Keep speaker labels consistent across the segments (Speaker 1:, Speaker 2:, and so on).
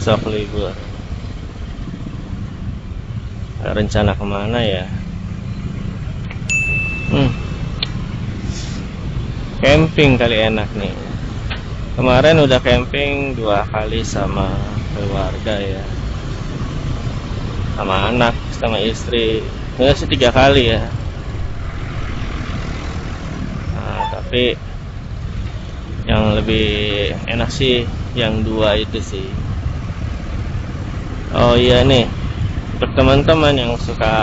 Speaker 1: besok libur. Rencana kemana ya? Camping kali enak nih. Kemarin udah camping 2 kali sama keluarga ya, sama anak, sama istri. Enggak sih 3 kali ya. Nah, tapi yang lebih enak sih yang 2 itu sih. Oh iya nih, untuk teman-teman yang suka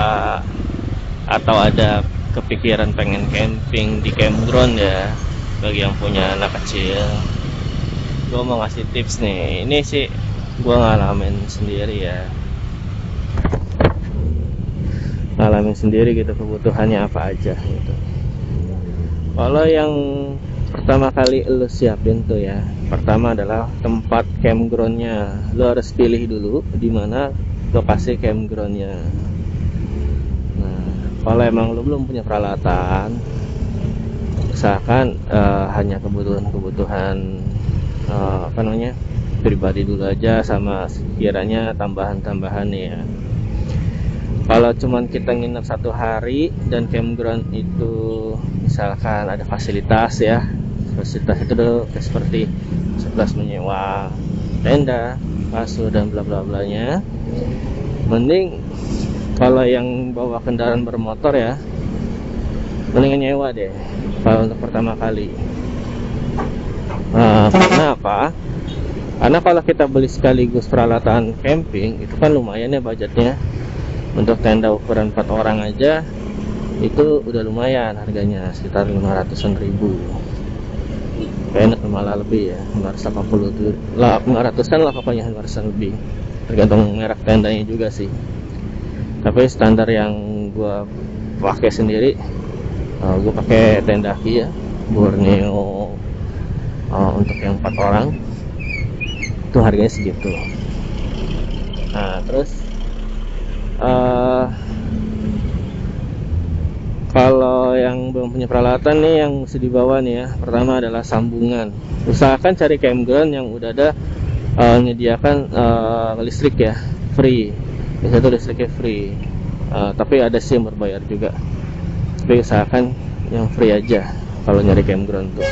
Speaker 1: atau ada kepikiran pengen camping di campground ya, bagi yang punya anak kecil, gue mau ngasih tips nih. Ini sih gue ngalamin sendiri ya, ngalamin sendiri gitu kebutuhannya apa aja gitu. Kalau yang pertama kali lu siapin tuh ya, pertama adalah tempat campgroundnya. Lu harus pilih dulu di mana lokasi campgroundnya. Nah, kalau emang lu belum punya peralatan, usahakan hanya kebutuhan pribadi dulu aja, sama sekiranya tambahan-tambahan ya. Kalau cuman kita nginep 1 hari dan campground itu misalkan ada fasilitas ya, fasilitas itu dulu seperti 11 menyewa tenda, kasur dan bla bla bla nya, mending kalau yang bawa kendaraan bermotor ya, mendingan nyewa deh kalau untuk pertama kali. Karena apa? Karena kalau kita beli sekaligus peralatan camping itu kan lumayan ya budgetnya. Untuk tenda ukuran 4 orang aja itu udah lumayan harganya, sekitar 500-an ribu. Kayaknya malah lebih ya, 500-an lah pokoknya, 500-an lebih. Tergantung merek tendanya juga sih. Tapi standar yang gua pakai sendiri, gua pakai tenda Ki ya, Borneo, untuk yang 4 orang itu harganya segitu. Nah terus kalau yang belum punya peralatan nih, yang mesti dibawa nih ya, pertama adalah sambungan. Usahakan cari campground yang udah ada menyediakan listrik ya, free. Biasanya tuh listriknya free, tapi ada sih yang berbayar juga. Tapi usahakan yang free aja kalau nyari campground tuh.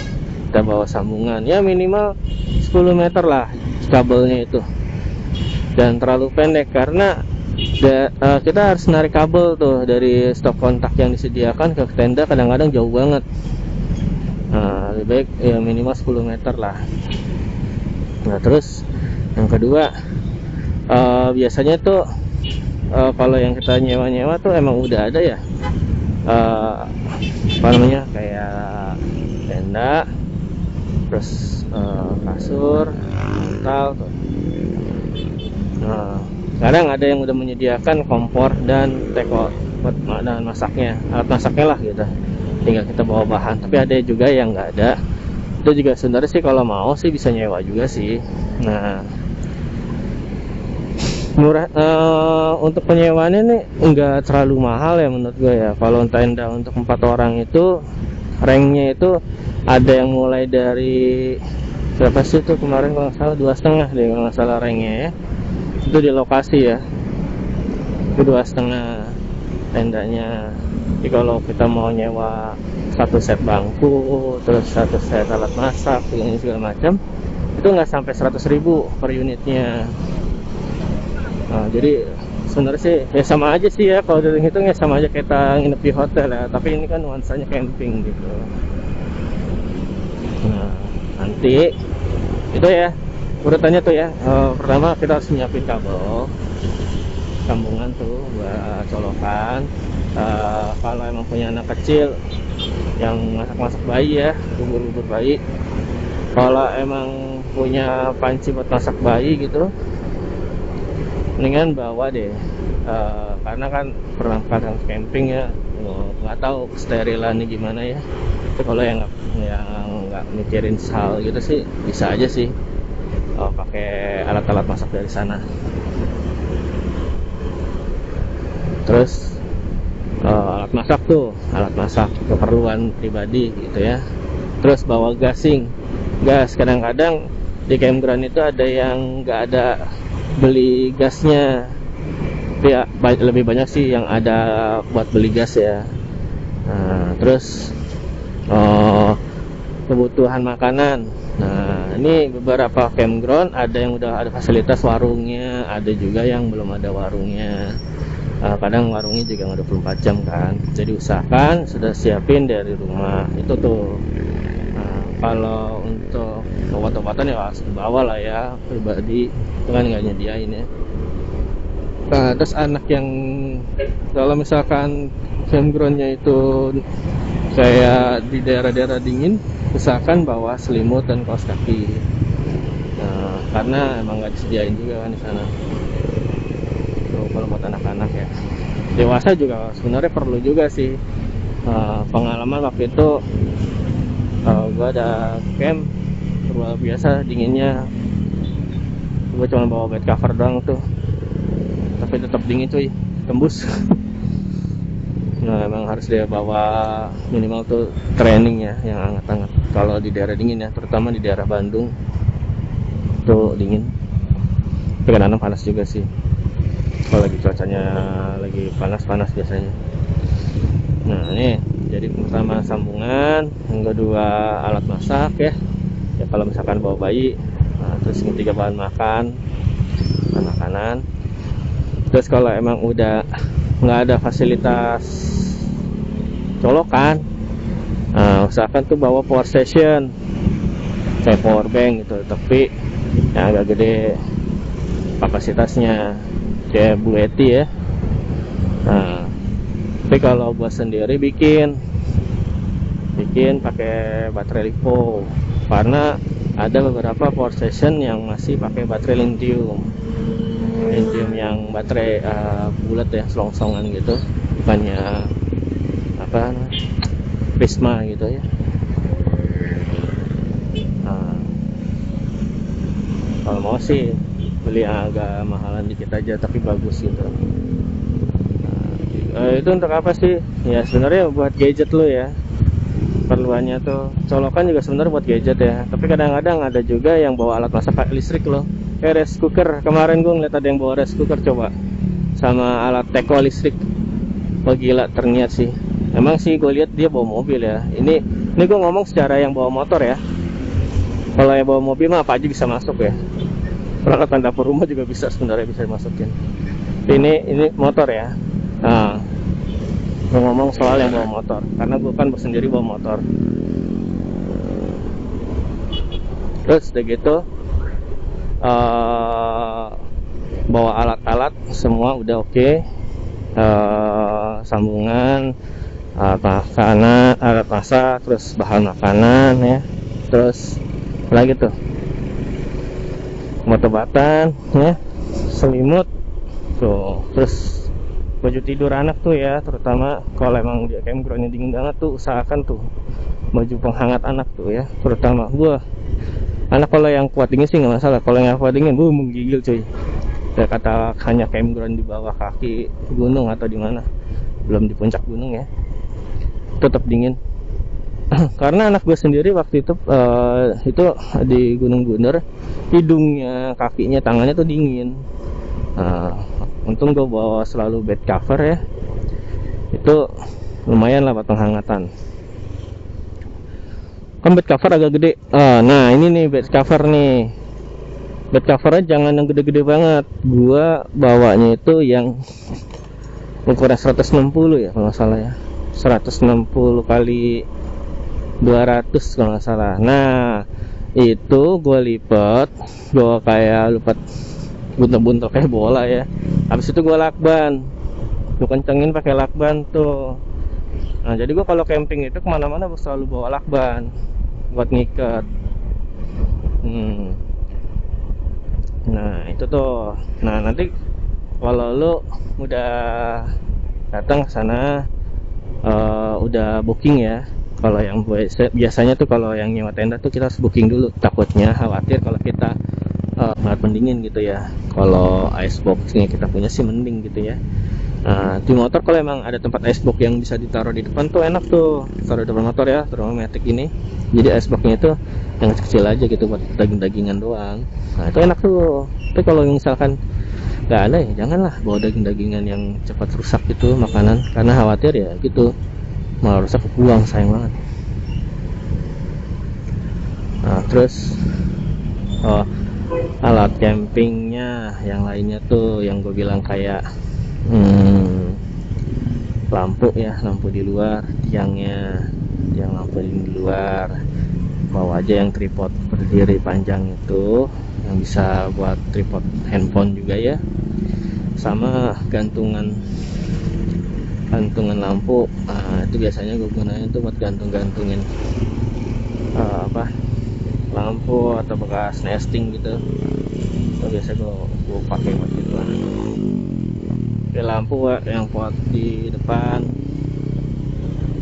Speaker 1: Kita bawa sambungan ya minimal 10 meter lah kabelnya itu, dan terlalu pendek karena kita harus narik kabel tuh dari stok kontak yang disediakan ke tenda, kadang-kadang jauh banget. Nah, lebih baik ya minimal 10 meter lah. Nah terus yang kedua, biasanya tuh kalau yang kita nyewa-nyewa tuh emang udah ada ya, kayak tenda, terus kasur, bantal tuh. Nah sekarang ada yang udah menyediakan kompor dan teko dan masaknya, alat masaknya lah gitu. Tinggal kita bawa bahan. Tapi ada juga yang nggak ada. Itu juga sebenarnya sih kalau mau sih bisa nyewa juga sih. Nah, murah untuk penyewaannya nih nggak terlalu mahal ya menurut gue ya. Kalau tenda untuk 4 orang itu ranknya itu ada yang mulai dari berapa sih tuh kemarin kalau nggak salah 2,5 deh kalau nggak salah ranknya ya. Itu di lokasi ya, itu 2,5 tendanya. Jadi kalau kita mau nyewa 1 set bangku, terus 1 set alat masak, ini segala macam, itu nggak sampai 100.000 per unitnya. Nah, jadi sebenarnya sih ya sama aja sih ya, kalau dihitung ya sama aja kita nginep di hotel ya, tapi ini kan nuansanya camping gitu. Nah nanti itu ya urutannya tuh ya, pertama kita harus nyiapin kabel sambungan tuh buat colokan. Kalau emang punya anak kecil yang masak-masak bayi ya, bubur-bubur bayi, kalau emang punya panci buat masak bayi gitu, mendingan bawa deh, karena kan perlengkapan camping ya, nggak tahu sterilannya gimana ya. Tapi kalau yang nggak mikirin hal gitu sih bisa aja sih pakai alat-alat masak dari sana. Terus alat masak keperluan pribadi gitu ya. Terus bawa gas. Kadang-kadang di campground itu ada yang nggak ada beli gasnya. Tapi ya, lebih banyak sih yang ada buat beli gas ya. Nah, terus kebutuhan makanan. Nah, ini beberapa campground ada yang udah ada fasilitas warungnya, ada juga yang belum ada warungnya. Kadang warungnya juga nggak 24 jam kan. Jadi usahakan sudah siapin dari rumah. Itu tuh. Nah, kalau untuk obat-obatan ya harus dibawa lah ya, pribadi itu kan nggak nyediain ya. Nah, terus anak yang kalau misalkan campgroundnya itu kayak di daerah-daerah dingin, usahakan bawa selimut dan kaos kaki. Nah, karena emang nggak disediain juga kan di sana. Tuh, kalau buat anak-anak ya. Dewasa juga sebenarnya perlu juga sih. Pengalaman waktu itu gua ada camp luar biasa dinginnya. Gua cuma bawa bed cover doang tuh. Tapi tetap dingin cuy, tembus. Nah, emang harus dia bawa minimal tuh training ya yang hangat-hangat kalau di daerah dingin ya, terutama di daerah Bandung tuh dingin. Tapi kadang panas juga sih kalau lagi cuacanya lagi panas-panas biasanya. Nah, ini jadi pertama sambungan, yang kedua alat masak ya kalau misalkan bawa bayi. Nah, terus yang ketiga bahan makan, makanan. Terus kalau emang udah nggak ada fasilitas colokan, usahakan tuh bawa power station kayak power bank gitu, tapi yang agak gede kapasitasnya kayak Bu Eti ya. Nah, tapi kalau buat sendiri bikin pakai baterai lipo, karena ada beberapa power station yang masih pakai baterai lithium yang baterai bulat ya, selongsongan gitu, bukannya apa Prisma gitu ya. Nah, kalau mau sih beli yang agak mahalan dikit aja tapi bagus gitu. Nah, itu untuk apa sih? Ya sebenarnya buat gadget lo ya. Perluannya tuh colokan juga sebenarnya buat gadget ya. Tapi kadang-kadang ada juga yang bawa alat masak listrik loh. Kayak rice cooker. Kemarin gue ngeliat ada yang bawa rice cooker coba, sama alat teko listrik. Oh gila, ternyata sih. Emang sih gue lihat dia bawa mobil ya. Ini gue ngomong secara yang bawa motor ya. Kalau yang bawa mobil mah apa aja bisa masuk ya. Peralatan dapur rumah juga bisa sebenarnya bisa dimasukin. Ini motor ya. Nah, gue ngomong soal yang bawa motor karena gue kan sendiri bawa motor. Terus udah gitu bawa alat-alat semua udah oke. Sambungan, makanan, alat masak, terus bahan makanan ya, terus lagi tuh obat-obatan ya, selimut tuh, terus baju tidur anak tuh ya, terutama kalau emang dia campgroundnya dingin banget tuh usahakan tuh baju penghangat anak tuh ya, terutama gua anak kalau yang kuat dingin sih nggak masalah, kalau yang kuat dingin gua menggigil cuy. Kayak kata hanya campground di bawah kaki gunung atau di mana, belum di puncak gunung ya, tetap dingin. Karena anak gue sendiri waktu itu di Gunung Bunder, hidungnya, kakinya, tangannya tuh dingin. Untung gue bawa selalu bed cover ya, itu lumayan lah buat penghangatan. Kan bed cover agak gede. Nah ini nih bed cover nih. Bed covernya jangan yang gede-gede banget. Gua bawanya itu yang ukuran 160 ya kalau nggak salah ya, 160 kali 200 kalau nggak salah. Nah itu gue lipat, gue kayak lipat buntel-buntel kayak bola ya. Habis itu gue lakban, gue kencengin pakai lakban tuh. Nah jadi gue kalau camping itu kemana-mana selalu bawa lakban buat ngikat. Nah itu tuh. Nah nanti kalau lu udah datang ke sana, udah booking ya. Kalau yang biasanya tuh kalau yang nyewa tenda tuh kita harus booking dulu, takutnya khawatir kalau kita sangat pendingin gitu ya. Kalau iceboxnya kita punya sih mending gitu ya. Nah, di motor kalau emang ada tempat icebox yang bisa ditaruh di depan tuh enak tuh, taruh di depan motor ya, terutama Matic ini. Jadi iceboxnya itu yang kecil aja gitu buat daging-dagingan doang. Nah itu enak tuh. Tapi kalau misalkan nggak ada ya janganlah bawa daging-dagingan yang cepat rusak gitu makanan, karena khawatir ya gitu malah rusak kebuang, sayang banget. Nah terus alat campingnya yang lainnya tuh yang gue bilang kayak lampu ya, lampu di luar, tiangnya yang lampu di luar, bawa aja yang tripod berdiri panjang itu yang bisa buat tripod handphone juga ya, sama gantungan lampu. Nah itu biasanya gue gunain tuh buat gantungin lampu atau bekas nesting gitu. Itu biasa gue pakai buat gituan. Lampu yang buat di depan,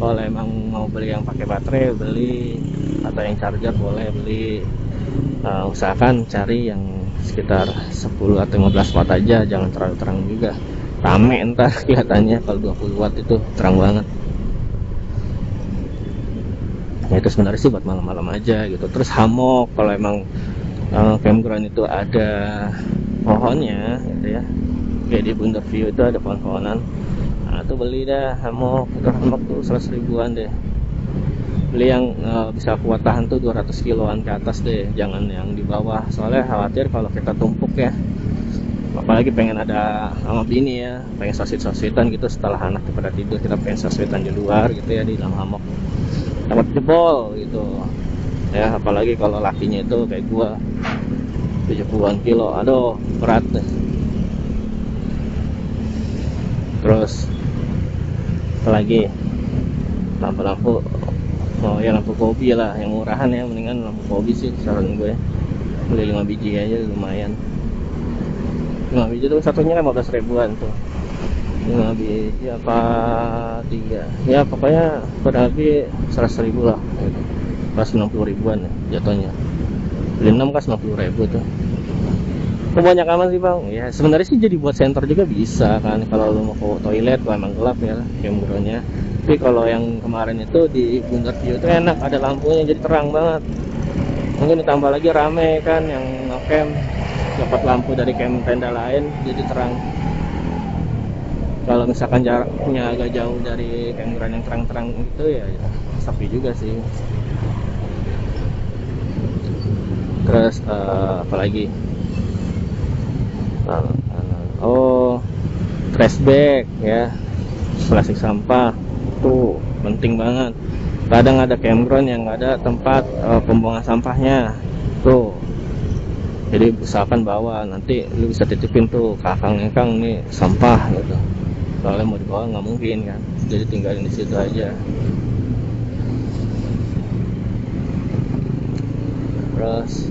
Speaker 1: kalau emang mau beli yang pakai baterai beli, atau yang charger boleh beli. Usahakan cari yang sekitar 10 atau 15 watt aja, jangan terlalu terang juga, rame entar kelihatannya kalau 20 watt itu terang banget. Ya itu sebenarnya sih buat malam-malam aja gitu. Terus hammock, kalau emang campground itu ada pohonnya gitu ya, kayak di Bundar View itu ada pohon-pohonan. Nah itu beli dah hammock, itu hammock tuh 100 ribuan deh. Beli yang bisa kuat tahan tuh 200 kiloan ke atas deh, jangan yang di bawah, soalnya khawatir kalau kita tumpuk ya, apalagi pengen ada sama bini ya, pengen sosit-sositan gitu setelah anak pada tidur, kita pengen sositan di luar gitu ya, di dalam hammock takut jebol gitu ya, apalagi kalau lakinya itu kayak gua 70-an kilo, aduh berat deh. Terus apalagi lampu-lampu, ya lampu kobi lah yang murahan ya, mendingan lampu kobi sih saran gue, beli 5 biji aja lumayan. 5 biji tuh satunya 15 ribuan tuh, 5 biji apa 3 ya, pokoknya kurang lebih 100 ribu lah gitu. Pas 90 ribuan ya jatuhnya, beli 6 kan 90 ribu tuh. Banyak aman sih bang ya, sebenarnya sih jadi buat center juga bisa kan, kalau lu mau ke toilet kalau emang gelap ya campgroundnya. Tapi kalau yang kemarin itu di Bundar View itu enak, ada lampunya jadi terang banget. Mungkin ditambah lagi rame kan yang ngecamp, dapat lampu dari camp tenda lain jadi terang. Kalau misalkan jaraknya agak jauh dari campground yang terang-terang itu ya sepi juga sih. Terus apalagi trash bag ya, plastik sampah tuh penting banget. Kadang ada campground yang nggak ada tempat pembuangan sampahnya tuh, jadi usahakan bawa, nanti lu bisa titipin tuh ke akang nih sampah gitu, soalnya mau dibawa nggak mungkin kan, jadi tinggalin di situ aja. Terus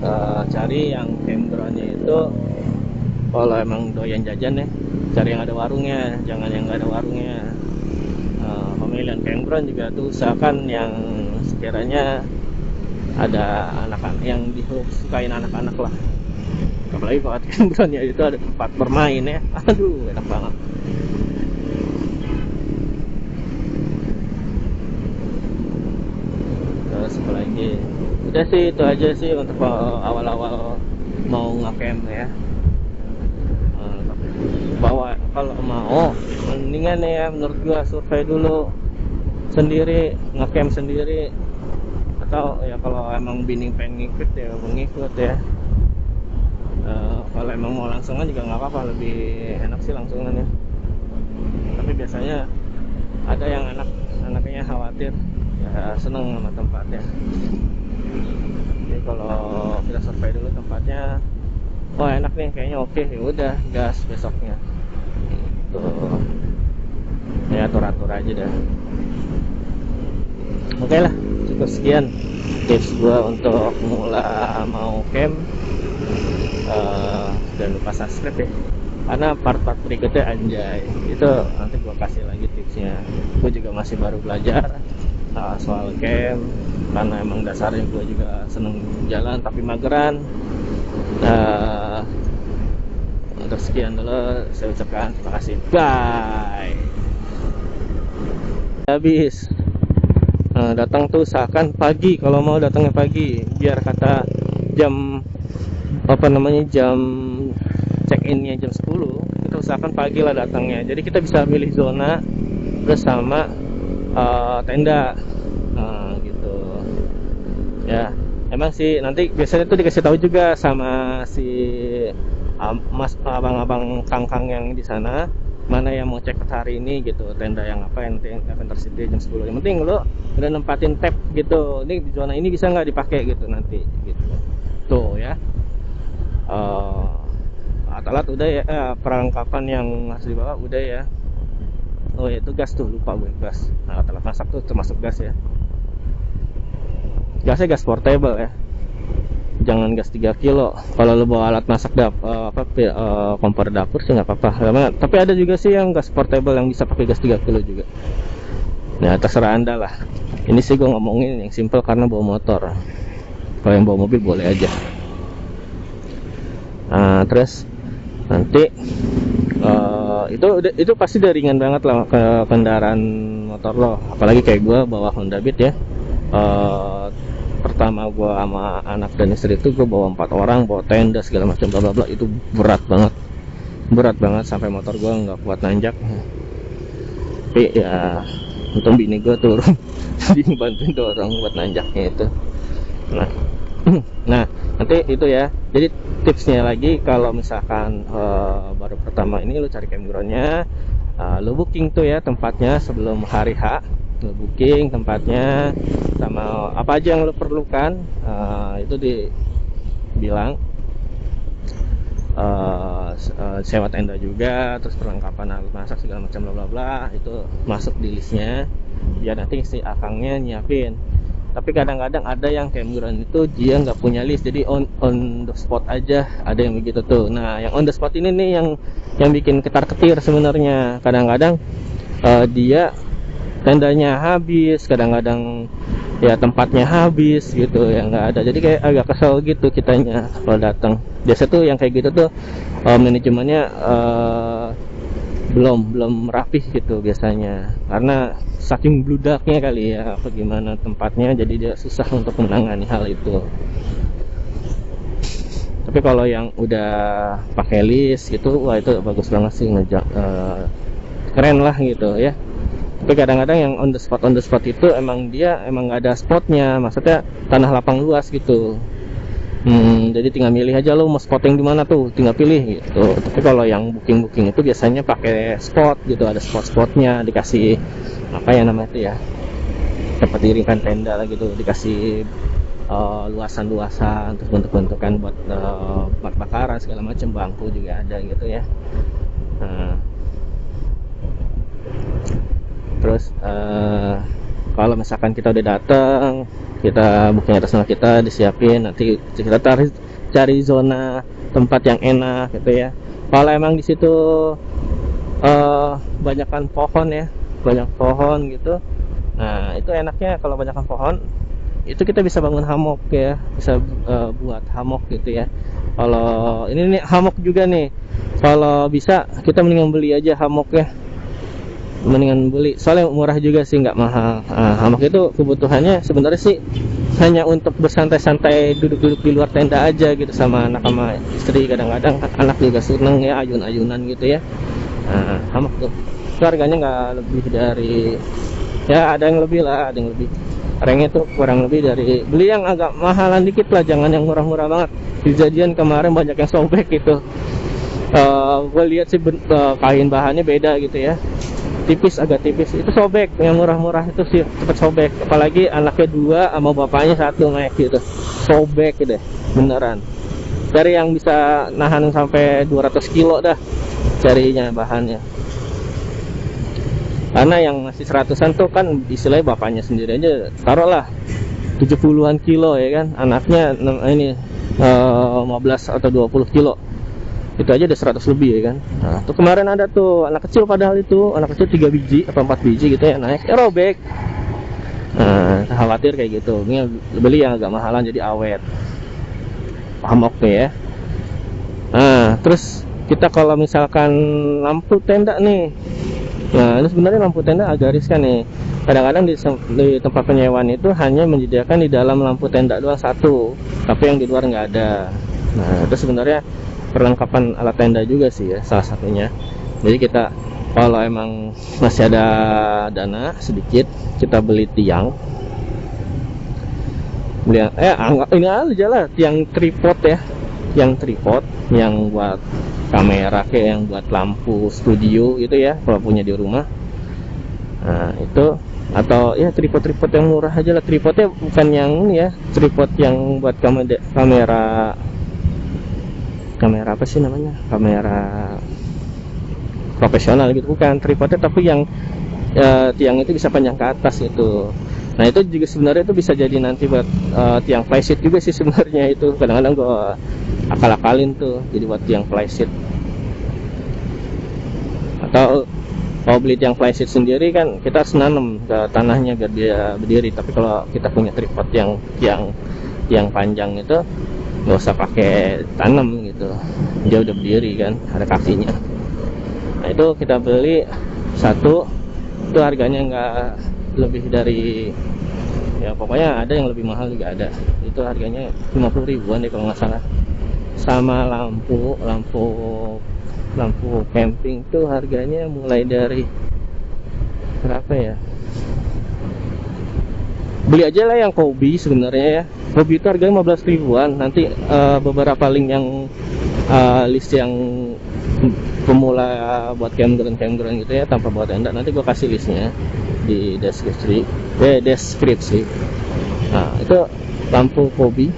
Speaker 1: cari yang campgroundnya itu, kalau emang doyan jajan ya, cari yang ada warungnya, jangan yang nggak ada warungnya. Pemilihan campground juga tuh usahakan yang sekiranya ada anak-anak, yang disukain anak-anak lah. Apalagi kalau campgroundnya itu ada tempat bermain ya, aduh enak banget. Terus apalagi, udah sih itu aja sih untuk awal-awal mau ngecamp ya. Bawa, kalau mau mendingan ya menurut gua survei dulu sendiri, ngecamp sendiri, atau ya kalau emang bini pengen ngikut ya mengikut ya. Kalau emang mau langsungan juga nggak apa-apa, lebih enak sih langsungan ya. Tapi biasanya ada yang anaknya khawatir ya, seneng sama tempatnya. Jadi kalau kita survei dulu tempatnya, oh enak nih kayaknya, oke ya udah gas besoknya tuh ya, atur aja dah. Oke lah, cukup sekian tips gua untuk mulai mau camp. Jangan lupa subscribe ya, karena part-part berikutnya anjay itu nanti gua kasih lagi tipsnya. Gua juga masih baru belajar soal camp, karena emang dasarnya gua juga seneng jalan tapi mageran. Untuk sekian dulu saya ucapkan terima kasih. Bye. Habis datang tuh usahakan pagi, kalau mau datangnya pagi, biar kata jam jam check innya jam 10, kita usahakan pagi lah datangnya. Jadi kita bisa milih zona bersama tenda gitu ya. Emang sih nanti biasanya tuh dikasih tahu juga sama si mas abang-abang kangkang yang di sana, mana yang mau cek hari ini gitu, tenda yang apa yang akan tersedia jam 10. Yang penting lo udah nempatin tab gitu, ini di zona ini bisa nggak dipakai gitu nanti gitu tuh ya. Alat udah ya, perlengkapan yang harus dibawa udah ya. Oh ya, itu gas tuh, lupa gue, gas. Alat masak tuh termasuk gas ya. Gasnya gas portable ya, jangan gas 3 kilo. Kalau lo bawa alat masak kompor dapur sih nggak apa-apa. Tapi ada juga sih yang gas portable yang bisa pakai gas 3 kilo juga. Nah, terserah anda lah. Ini sih gue ngomongin yang simple karena bawa motor. Kalau yang bawa mobil boleh aja. Terus nanti itu pasti udah ringan banget lah ke kendaraan motor lo. Apalagi kayak gue bawa Honda Beat ya. Pertama gue sama anak dan istri itu gue bawa 4 orang, bawa tenda segala macam bla bla bla, itu berat banget sampai motor gue nggak kuat nanjak. Tapi ya untung bini gue turun jadi bantuin dorong buat nanjaknya itu. Nah nanti itu ya, jadi tipsnya lagi kalau misalkan baru pertama ini lo cari campgroundnya, lo booking tuh ya tempatnya sebelum hari H. Lo booking tempatnya sama apa aja yang lo perlukan, itu dibilang sewa tenda juga, terus perlengkapan alat masak segala macam bla bla bla, itu masuk di listnya biar nanti si akangnya nyiapin. Tapi kadang-kadang ada yang campground itu dia nggak punya list, jadi on the spot aja, ada yang begitu tuh. Nah yang on the spot ini nih yang bikin ketar-ketir sebenarnya. Kadang-kadang dia tendanya habis, kadang-kadang ya tempatnya habis gitu ya, nggak ada. Jadi kayak agak kesel gitu kitanya kalau datang. Biasa tuh yang kayak gitu tuh manajemennya belum rapih gitu biasanya, karena saking bludaknya kali ya apa gimana tempatnya, jadi dia susah untuk menangani hal itu. Tapi kalau yang udah pakai list gitu, wah itu bagus banget sih, keren lah gitu ya. Tapi kadang-kadang yang on the spot itu emang nggak ada spotnya, maksudnya tanah lapang luas gitu. Jadi tinggal milih aja lo mau spotting di mana tuh, tinggal pilih gitu. Tapi kalau yang booking itu biasanya pakai spot gitu, ada spotnya, dikasih apa ya namanya itu ya, tempat dirikan tenda lah gitu, dikasih luasan-luasan, terus bentuk-bentukan buat bakaran segala macam, bangku juga ada gitu ya. Terus kalau misalkan kita udah datang, kita booking atas nama kita, disiapin, nanti kita cari zona tempat yang enak gitu ya. Kalau emang di situ banyakan pohon ya, banyak pohon gitu, nah itu enaknya kalau banyakan pohon itu kita bisa bangun hammock ya, bisa buat hammock gitu ya. Kalau ini nih hammock juga nih, kalau bisa kita mendingan beli aja hammock ya, mendingan beli, soalnya murah juga sih, nggak mahal. Hammock itu kebutuhannya sebenarnya sih hanya untuk bersantai-santai, duduk-duduk di luar tenda aja gitu sama anak sama istri. Kadang-kadang anak juga seneng ya, ayun-ayunan gitu ya. Hammock tuh harganya nggak lebih dari, ya ada yang lebih lah, ada yang lebih, rengnya tuh kurang lebih dari, beli yang agak mahalan dikit lah, jangan yang murah-murah banget. Kejadian kemarin banyak yang sobek gitu. Gue lihat sih kain bahannya beda gitu ya, agak tipis, itu sobek. Yang murah-murah itu sih cepet sobek, apalagi anaknya 2 sama bapaknya 1 naik gitu, sobek deh beneran. Dari yang bisa nahan sampai 200 kilo dah carinya bahannya, karena yang masih 100-an tuh kan istilahnya bapaknya sendiri aja taruhlah 70-an kilo ya kan, anaknya ini 15 atau 20 kilo, itu aja udah 100 lebih ya kan. Nah tuh kemarin ada tuh anak kecil, padahal itu anak kecil 3 biji atau 4 biji gitu ya, naik robek. Khawatir kayak gitu, ini beli yang agak mahalan jadi awet, paham oke ya. Terus kita kalau misalkan lampu tenda nih, nah ini sebenarnya lampu tenda agak riskan nih. Kadang-kadang di tempat penyewaan itu hanya menyediakan di dalam lampu tenda doang satu, tapi yang di luar nggak ada. Nah itu sebenarnya perlengkapan alat tenda juga sih ya, salah satunya. Jadi kita kalau emang masih ada dana sedikit, kita beli tiang. Ini aja lah tiang tripod ya, yang tripod yang buat kamera, kayak yang buat lampu studio gitu ya kalau punya di rumah. Nah itu, atau ya tripod yang murah aja lah. Tripodnya bukan yang ini ya, tripod yang buat kamera apa sih namanya, kamera profesional gitu, bukan tripodnya, tapi yang tiang itu bisa panjang ke atas gitu. Nah itu juga sebenarnya itu bisa jadi nanti buat tiang flysheet juga sih sebenarnya. Itu kadang-kadang gue akal-akalin tuh jadi buat tiang flysheet. Atau kalau beli tiang flysheet sendiri kan kita harus nanam ke tanahnya biar dia berdiri. Tapi kalau kita punya tripod yang panjang itu nggak usah pakai tanam gitu, dia udah berdiri kan, ada kakinya. Nah itu kita beli satu, itu harganya nggak lebih dari, ya pokoknya ada yang lebih mahal juga ada. Itu harganya 50 ribuan deh kalau nggak salah. Sama lampu camping tuh harganya mulai dari berapa ya, beli aja lah yang Kobi sebenarnya ya. Kobi itu harganya 15 ribuan. Nanti beberapa link yang list yang pemula buat campground gitu ya, tanpa buat tenda, nanti gue kasih listnya di deskripsi. Nah itu lampu Kobi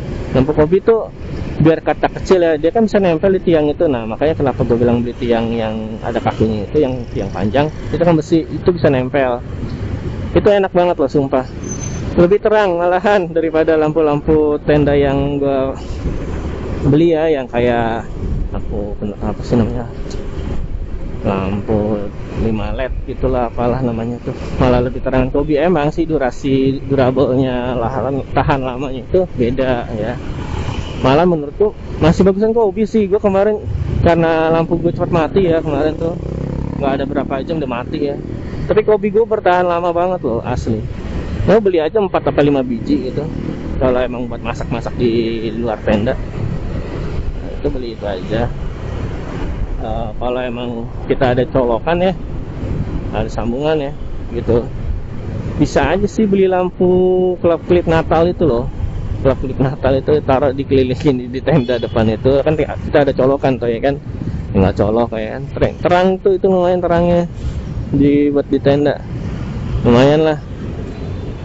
Speaker 1: tuh biar katak kecil ya, dia kan bisa nempel di tiang itu. Nah makanya kenapa gue bilang beli tiang yang ada kakinya itu, yang tiang panjang itu kan besi, itu bisa nempel. Itu enak banget loh sumpah, lebih terang malahan daripada lampu-lampu tenda yang gue beli ya, yang kayak lampu apa sih namanya, lampu 5 LED gitulah, apalah namanya tuh, malah lebih terang. Kobi emang sih durable-nya tahan lamanya itu beda ya. Malah menurutku masih bagusan Kobi sih. Gue kemarin karena lampu gue cepat mati ya, kemarin tuh nggak ada berapa jam udah mati ya, tapi Kobi gue bertahan lama banget loh asli. Mau beli aja 4 atau 5 biji gitu kalau emang buat masak-masak di luar tenda. Nah, itu beli itu aja. Kalau emang kita ada colokan ya, ada sambungan ya gitu, bisa aja sih beli lampu kelap-kelip Natal itu loh. Kelap-kelip Natal itu taruh dikelilingin di tenda depan itu kan, kita ada colokan tuh ya kan, nggak colok ya kan, terang tuh, itu lumayan terangnya buat di tenda, lumayan lah.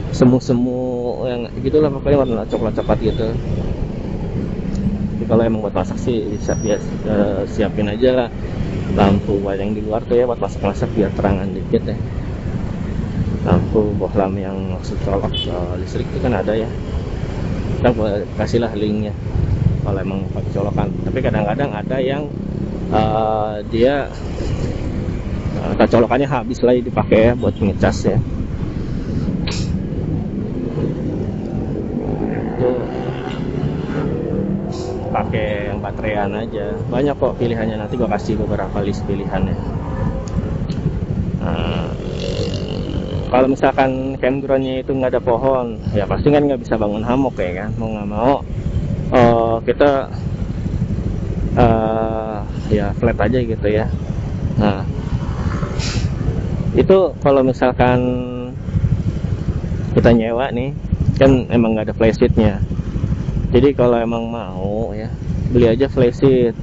Speaker 1: Semu-semu yang gitulah pokoknya, warna coklat-coklat gitu. Jadi kalau emang buat masak sih bisa siapin aja lah lampu yang di luar tuh ya, buat masak-masak biar terangan dikit ya. Lampu bohlam yang maksud colok listrik itu kan ada ya, kita kasih lah linknya kalau emang pakai colokan. Tapi kadang-kadang ada yang dia colokannya habis lah dipakai ya buat ngecas ya. Itu pakai yang bateraian aja, banyak kok pilihannya, nanti gua kasih beberapa list pilihannya. Nah, kalau misalkan campgroundnya itu nggak ada pohon ya, pasti kan nggak bisa bangun hammock ya kan, mau nggak mau kita ya flat aja gitu ya. Nah itu kalau misalkan kita nyewa nih kan emang nggak ada flysheetnya. Jadi kalau emang mau ya, beli aja flysheet.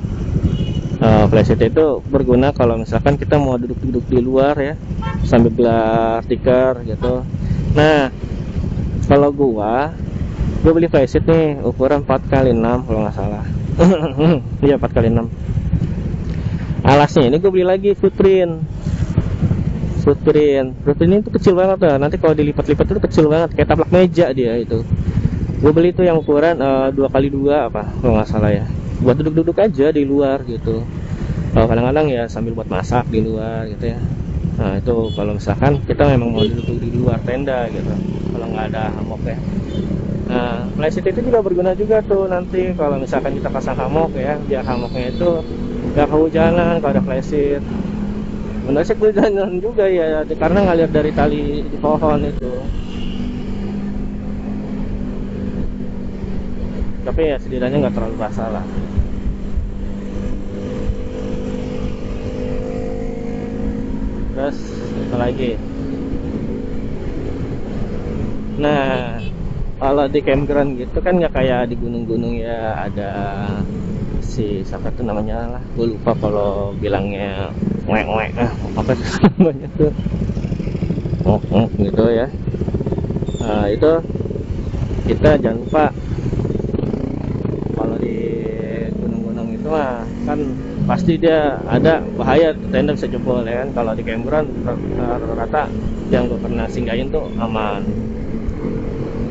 Speaker 1: Flysheet itu berguna kalau misalkan kita mau duduk-duduk di luar ya, sambil gelar tikar gitu. Nah kalau gua beli flysheet nih ukuran 4x6 kalau nggak salah. Iya 4x6. Alasnya ini gue beli lagi footprint itu kecil banget lah. Nanti kalau dilipat-lipat itu kecil banget, kayak taplak meja dia itu. Gue beli itu yang ukuran 2x2 apa kalau nggak salah ya, buat duduk-duduk aja di luar gitu. Kadang-kadang ya sambil buat masak di luar gitu ya. Nah itu kalau misalkan kita memang mau duduk di luar tenda gitu, kalau nggak ada hammock ya. Nah flysheet itu juga berguna juga tuh nanti kalau misalkan kita pasang hammock ya, biar hammocknya itu Gak kehujanan kalau ada flysheet. Bener sih kehujanan juga ya, karena ngalir dari tali di pohon itu. Tapi ya setidaknya nggak terlalu basah lah. Terus apa lagi? Nah, kalau di campground gitu kan nggak kayak di gunung-gunung ya, ada si siapa tuh namanya lah, gue lupa kalau bilangnya ngek apa sih namanya tuh, gitu ya. Nah itu kita jangan lupa, kalau di gunung-gunung itu mah kan pasti dia ada bahaya, tenda bisa jebol ya kan. Kalau di campground rata-rata yang gue pernah singgahin tuh aman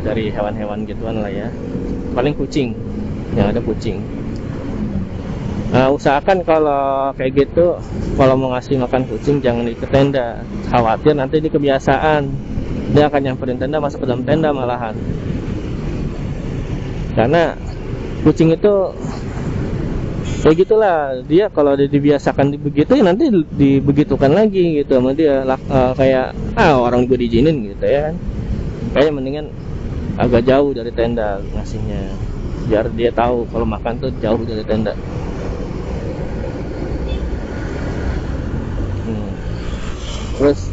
Speaker 1: dari hewan-hewan gituan lah ya, paling kucing, yang ada kucing. Nah, usahakan kalau kayak gitu, kalau mau ngasih makan kucing jangan di tenda, khawatir nanti dia kebiasaan, dia akan nyamperin tenda, masuk ke dalam tenda malahan. Karena kucing itu kayak gitulah, dia kalau dia dibiasakan begitu ya nanti dibegitukan lagi gitu sama dia, kayak orang gue diizinin gitu ya kan. Kayaknya mendingan agak jauh dari tenda ngasihnya, biar dia tahu kalau makan tuh jauh dari tenda. Terus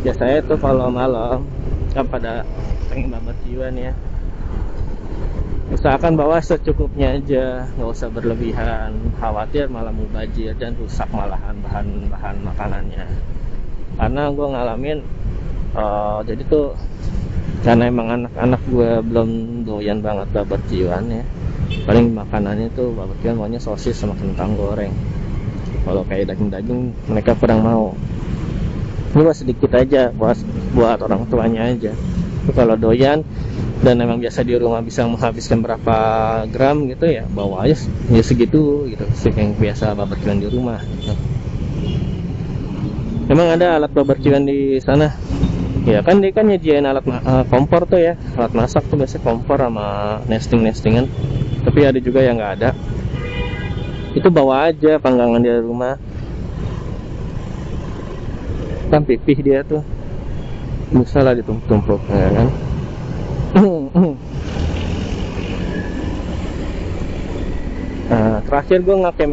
Speaker 1: biasanya tuh kalau malam kan pada pengen barbekyuan ya, usahakan bawa secukupnya aja, nggak usah berlebihan, khawatir malah mubazir dan rusak malahan bahan-bahan makanannya. Karena gue ngalamin, jadi tuh karena emang anak-anak gue belum doyan banget barbekyuan ya, paling makanannya tuh barbekyuan maunya sosis sama kentang goreng. Kalau kayak daging-daging mereka kurang mau. Ini mah sedikit aja buat orang tuanya aja. Itu kalau doyan dan memang biasa di rumah bisa menghabiskan berapa gram gitu ya, bawa aja ya segitu gitu, yang biasa barbekyuan di rumah gitu. Emang ada alat barbekyuan di sana? Ya kan dia kan nyediain alat kompor tuh ya, alat masak tuh biasanya kompor sama nestingan. Tapi ada juga yang nggak ada. Itu bawa aja panggangan di rumah. Kan pipih dia tuh bisa lah ditumpuk ya kan. Nah, terakhir gue ngecamp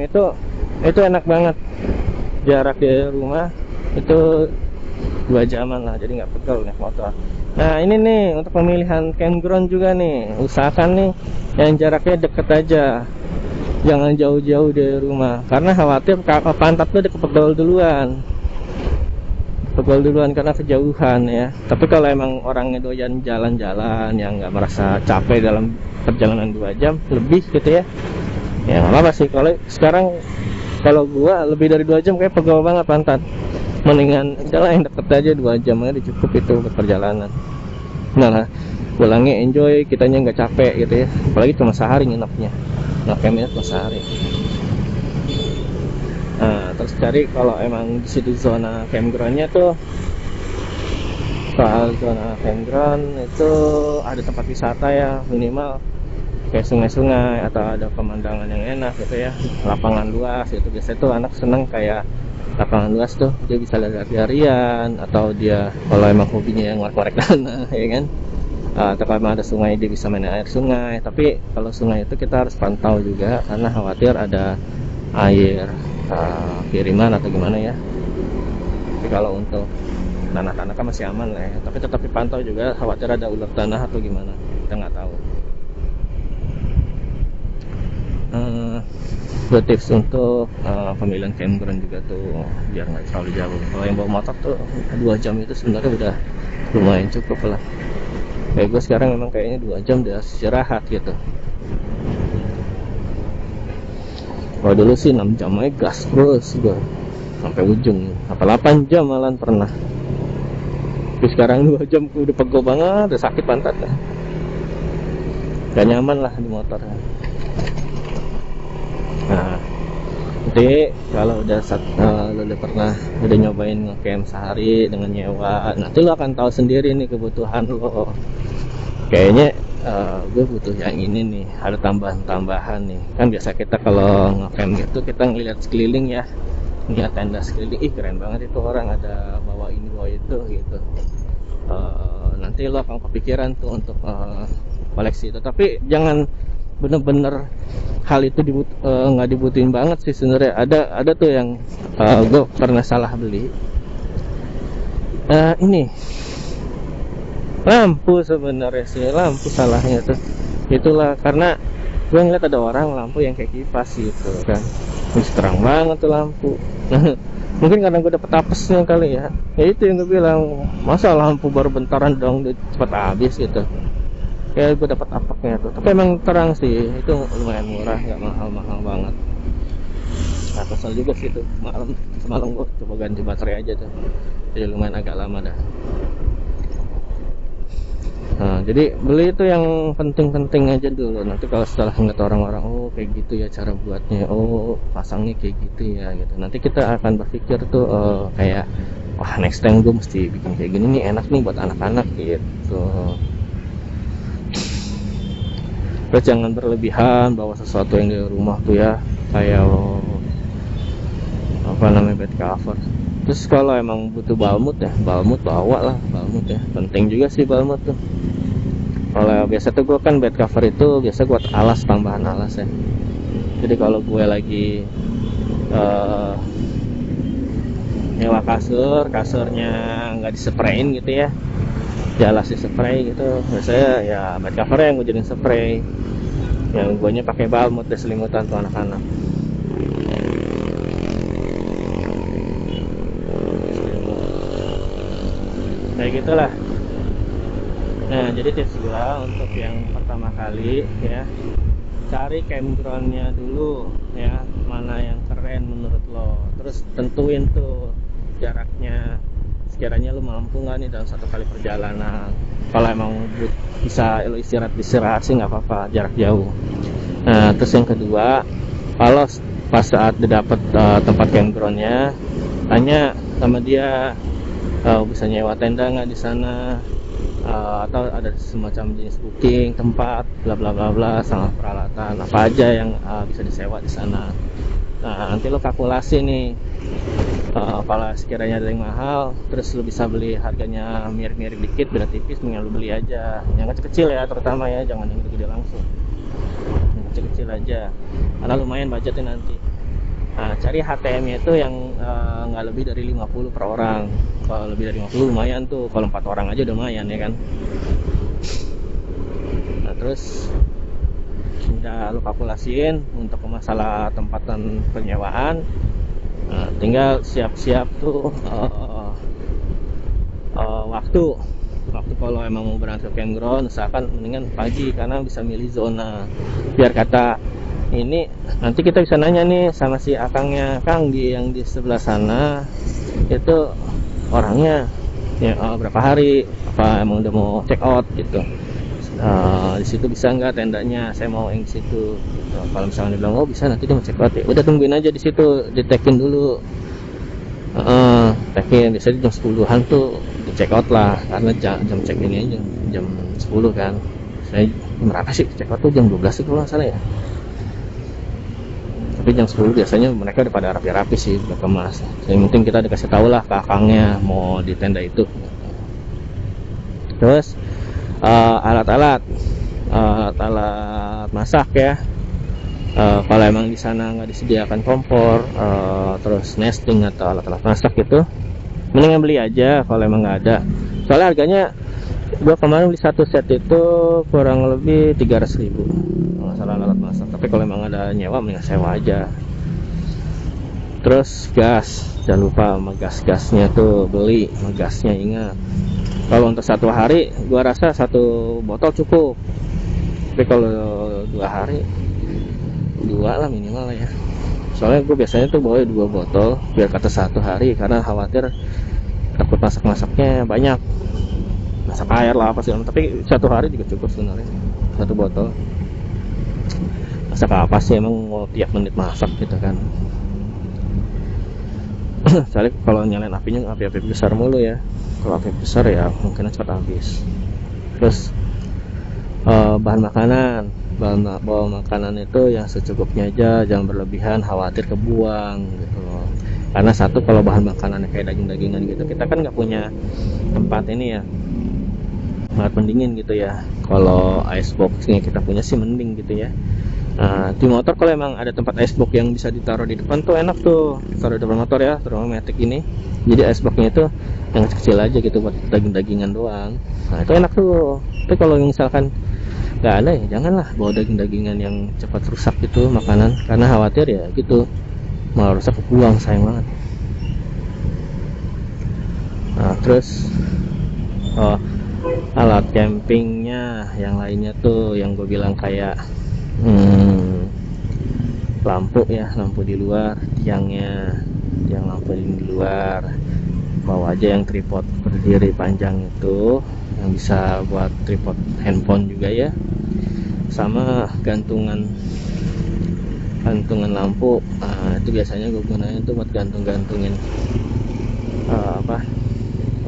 Speaker 1: itu enak banget, jarak dari rumah itu 2 jaman lah, jadi nggak pegel naik motor. Nah ini nih untuk pemilihan campground juga nih, usahakan nih yang jaraknya deket aja, jangan jauh-jauh dari rumah, karena khawatir pantat tuh dikepegel duluan karena kejauhan ya. Tapi kalau emang orangnya doyan jalan-jalan yang nggak merasa capek dalam perjalanan 2 jam lebih gitu ya, ya nggak apa sih. Kalau sekarang kalau gua lebih dari 2 jam kayak pegel banget pantat, mendingan jalan yang deket aja 2 jam aja cukup itu untuk perjalanan. Nah pulangnya enjoy, kitanya nggak capek gitu ya, apalagi cuma sehari nginepnya, campnya cuma sehari. Nah, terus cari kalau emang di situ zona campgroundnya tuh, soal zona campground itu ada tempat wisata ya, minimal kayak sungai-sungai atau ada pemandangan yang enak gitu ya, lapangan luas itu. Biasanya tuh anak seneng kayak lapangan luas tuh, dia bisa lari-larian, atau dia kalau emang hobinya yang ngorek-ngorek tanah ya kan, atau kalau emang ada sungai dia bisa main air sungai. Tapi kalau sungai itu kita harus pantau juga, karena khawatir ada air kiriman atau gimana ya. Tapi kalau untuk tanah-tanah kan masih aman lah ya, tapi tetap dipantau juga, khawatir ada ular tanah atau gimana, kita nggak tahu. Buat tips untuk pemilihan campground juga tuh biar nggak terlalu jauh. Kalau yang bawa motor tuh 2 jam itu sebenarnya udah lumayan cukup lah. Kayak gue sekarang memang kayaknya 2 jam udah istirahat gitu. Kalau dulu sih 6 jam aja gas terus gue sampai ujung, apa 8 jam malah pernah. Tapi sekarang 2 jam udah pegel banget, udah sakit pantat lah, gak nyaman lah di motor. Nah jadi kalau udah pernah nyobain ngecamp sehari dengan nyewa, nanti lo akan tahu sendiri nih kebutuhan lo. kayaknya gue butuh yang ini nih, ada tambahan-tambahan nih. Kan biasa kita kalau ngecamp gitu kita ngeliat sekeliling ya, ngeliat tenda sekeliling, ih keren banget itu orang ada bawa ini bawa itu gitu. Nanti lo akan kepikiran tuh untuk koleksi itu, tapi jangan bener-bener hal itu nggak dibutuhin banget sih sebenarnya. Ada tuh yang gue pernah salah beli ini lampu, sebenarnya sih lampu salahnya tuh. Itulah karena gue ngeliat ada orang lampu yang kayak kipas gitu kan, terus terang banget tuh lampu. Mungkin karena gue dapet apesnya kali ya. Ya itu yang gue bilang, masa lampu baru bentaran dong udah cepet habis gitu. Kayak gue dapet apeknya tuh, tapi emang terang sih, itu lumayan murah, nggak mahal-mahal banget. Nah, kesel juga sih tuh semalam gue coba ganti baterai aja tuh, jadi lumayan agak lama dah. Nah, jadi beli itu yang penting-penting aja dulu. Nanti kalau setelah ngeliat orang-orang, oh kayak gitu ya cara buatnya, oh pasangnya kayak gitu ya gitu, nanti kita akan berpikir tuh kayak, wah next time gue mesti bikin kayak gini nih, enak nih buat anak-anak gitu. Terus jangan berlebihan bawa sesuatu yang di rumah tuh ya, kayak apa namanya, bed cover. Terus kalau emang butuh balmut ya, balmut bawa lah, balmut ya, penting juga sih balmut tuh. Kalau biasa tuh gue kan bed cover itu biasa buat alas, tambahan alas ya. Jadi kalau gue lagi nyewa kasurnya nggak disprayin gitu ya, alas di spray gitu, biasanya ya bed cover yang gue jadiin spray, yang gue nya pakai balmut deh, selimutan tuh anak-anak. Kayak gitulah. Nah, jadi tips gue untuk yang pertama kali ya, cari campgroundnya dulu ya, mana yang keren menurut lo. Terus tentuin tuh jaraknya, sekiranya lo mampu nggak nih dalam satu kali perjalanan. Kalau emang bisa lo istirahat sih nggak apa-apa, jarak jauh. Nah, terus yang kedua, kalau pas saat dapet tempat campgroundnya, tanya sama dia, bisa nyewa tenda nggak di sana, atau ada semacam jenis booking tempat bla bla bla bla, sama peralatan apa aja yang bisa disewa di sana. Nah, nanti lo kalkulasi nih, kalau sekiranya ada yang mahal, terus lo bisa beli harganya mirip-mirip dikit, beda tipis, mending lo beli aja yang kecil-kecil ya, terutama ya, jangan yang gede-gede langsung, yang kecil-kecil aja karena lumayan budgetnya nanti. Nah, cari HTM-nya itu yang nggak lebih dari 50 per orang. Kalau lebih dari 50 lumayan tuh, kalau 4 orang aja udah lumayan ya kan. Nah, terus udah lu kalkulasiin untuk masalah tempatan penyewaan. Nah, tinggal siap-siap tuh waktu kalau emang mau berangkat ke campground, misalkan mendingan pagi karena bisa milih zona. Biar kata ini nanti kita bisa nanya nih sama si akangnya, Kang yang di sebelah sana itu orangnya ya berapa hari, apa emang udah mau check out gitu. Di situ bisa nggak tendanya, saya mau yang di situ gitu. Kalau misalnya dia bilang oh bisa, nanti dia mau check out ya udah tungguin aja di situ, ditekin dulu. Tekin biasanya jam 10-an tuh di check out lah, karena jam check ini aja jam 10 kan. Saya berapa sih check out tuh jam 12 sih kalau nggak salah ya, tapi jam 10 biasanya mereka udah pada rapi-rapi sih, udah kemas. Yang penting kita dikasih tahu lah ke akangnya mau di tenda itu. Terus alat-alat masak ya. Kalau emang di sana nggak disediakan kompor, terus nesting atau alat-alat masak itu, mendingan beli aja kalau emang nggak ada. Soalnya harganya, gua kemarin beli satu set itu kurang lebih 300.000 masalah alat masak. Tapi kalau emang ada nyewa, mendingan sewa aja. Terus gas, jangan lupa sama gasnya tuh beli, sama gasnya ingat. Kalau untuk satu hari, gua rasa satu botol cukup. Tapi kalau 2 hari, 2 lah minimal lah ya. Soalnya gue biasanya tuh bawa 2 botol biar kata 1 hari, karena khawatir takut masak-masaknya banyak, masak air lah apa sih. Tapi 1 hari juga cukup sebenarnya, 1 botol. Masak apa sih emang mau tiap menit masak gitu kan. Soalnya kalau nyalain apinya api besar mulu ya. Kalau api besar ya mungkin cepat habis. Terus bahan makanan. Bawa makanan itu yang secukupnya aja, jangan berlebihan, khawatir kebuang gitu loh. Karena satu, kalau bahan makanan kayak daging-dagingan gitu, kita kan nggak punya tempat ini ya, tempat pendingin gitu ya. Kalau iceboxnya kita punya sih mending gitu ya. Nah, di motor kalau emang ada tempat icebox yang bisa ditaruh di depan tuh enak tuh, taruh di depan motor ya, terutama Matic ini. Jadi iceboxnya itu yang kecil aja gitu buat daging-dagingan doang. Nah itu enak tuh. Tapi kalau misalkan nggak ada ya janganlah bawa daging-dagingan yang cepat rusak gitu makanan, karena khawatir ya gitu malah rusak kebuang, sayang banget. Nah terus alat campingnya yang lainnya tuh yang gue bilang kayak lampu ya, lampu di luar, tiangnya yang lampu di luar. Bawa aja yang tripod berdiri panjang itu, yang bisa buat tripod handphone juga ya, sama gantungan lampu. Itu biasanya gue gunain tuh buat gantungin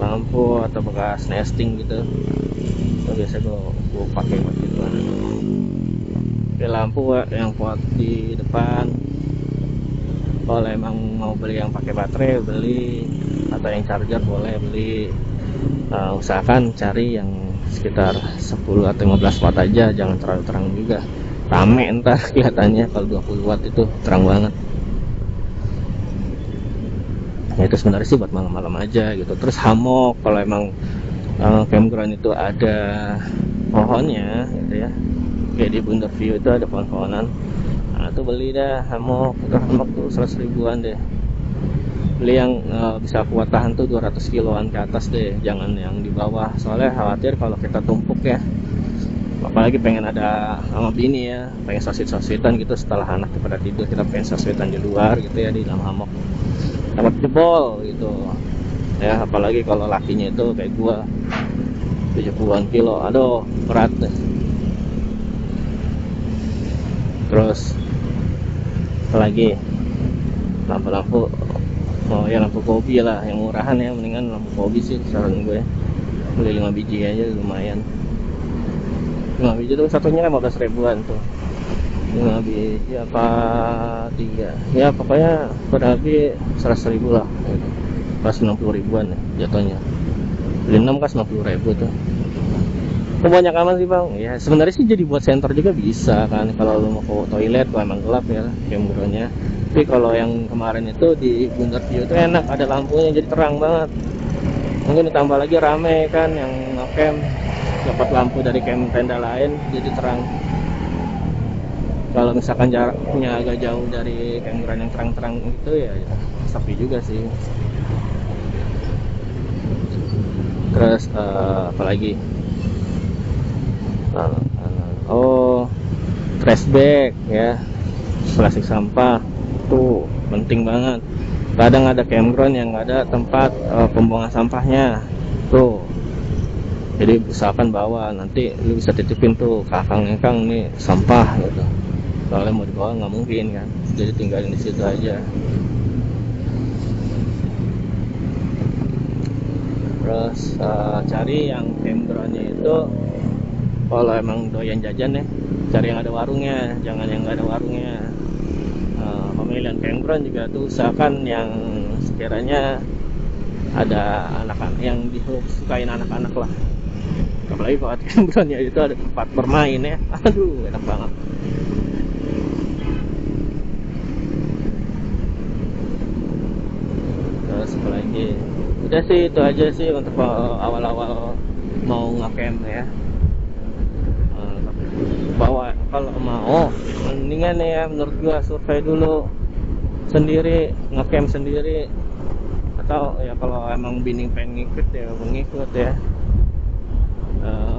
Speaker 1: lampu atau bekas nesting gitu. Itu biasa gue pakai buat gituan. Lampu yang buat di depan, kalau emang mau beli yang pakai baterai beli, atau yang charger boleh beli. Usahakan cari yang sekitar 10 atau 15 watt aja, jangan terlalu terang juga, rame entar kelihatannya. Kalau 20 watt itu terang banget ya. Itu sebenarnya sih buat malam-malam aja gitu. Terus hammock, kalau emang campground itu ada pohonnya gitu ya, kayak di Bundar View itu ada pohon-pohonan. Nah itu beli dah hammock. Itu hammock tuh 100 ribuan deh. Beli yang bisa kuat tahan tuh 200 kiloan ke atas deh, jangan yang di bawah, soalnya khawatir kalau kita tumpuk ya. Apalagi pengen ada sama bini ya, pengen sosit-sositan gitu setelah anak pada tidur, kita pengen sositan di luar gitu ya, di dalam hammock dapat jebol gitu ya. Apalagi kalau lakinya itu kayak gua 70-an kilo, aduh berat deh. Terus apalagi lampu-lampu, ya lampu kobi lah yang murahan ya, mendingan lampu kobi sih saran gue. Beli 5 biji aja lumayan. 5 biji tuh satunya 15 ribuan tuh. 5 biji apa 3 ya, pokoknya kurang lebih 100 ribu lah gitu. Pas 90 ribuan ya jatuhnya. Beli 6 kan 90 ribu tuh. Banyak aman sih bang ya. Sebenarnya sih jadi buat senter juga bisa kan, kalau lo mau ke toilet kalau emang gelap ya campgroundnya. Tapi kalau yang kemarin itu di Bundar View itu enak, ada lampunya jadi terang banget. Mungkin ditambah lagi rame kan yang ngecamp, dapat lampu dari camp tenda lain jadi terang. Kalau misalkan jaraknya agak jauh dari campground yang terang-terang itu ya sepi juga sih. Terus apalagi trash bag ya, plastik sampah tuh penting banget. Kadang ada campground yang ada tempat pembuangan sampahnya tuh, jadi usahakan bawa, nanti lu bisa titipin tuh ke akang-akang nih sampah gitu, soalnya mau dibawa nggak mungkin kan, jadi tinggalin di situ aja. Terus cari yang campgroundnya itu, kalau emang doyan jajan ya, cari yang ada warungnya, jangan yang nggak ada warungnya. Pemilihan campground juga tuh usahakan yang sekiranya ada anak-anak, yang disukain anak-anak lah. Apalagi kalau campgroundnya itu ada tempat bermain ya, aduh enak banget. Terus apalagi, udah sih itu aja sih untuk awal-awal mau ngecamp ya. Bawa, kalau mau mendingan ya menurut gua survei dulu sendiri, ngecamp sendiri, atau ya kalau emang bini pengen ngikut ya mengikut ya.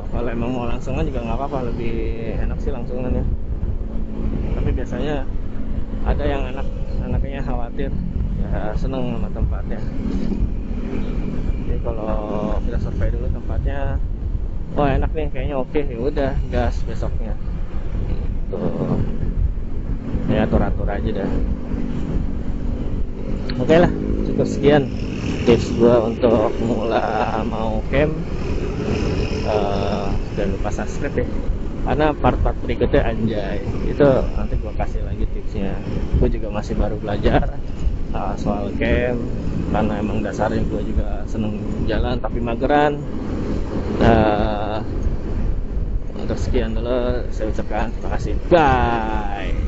Speaker 1: Kalau emang mau langsungan juga nggak apa-apa, lebih enak sih langsungan ya. Tapi biasanya ada yang anaknya khawatir ya, seneng sama tempatnya. Jadi kalau kita survei dulu tempatnya, oh enak nih kayaknya, oke ya udah gas besoknya gitu. Ya atur-atur aja dah. Oke lah, cukup sekian tips gua untuk mau camp. Jangan lupa subscribe ya. karena part-part berikutnya anjay itu nanti gue kasih lagi tipsnya. Gue juga masih baru belajar soal camp, karena emang dasarnya gue juga seneng jalan tapi mageran. Untuk sekian dulu saya ucapkan terima kasih, bye.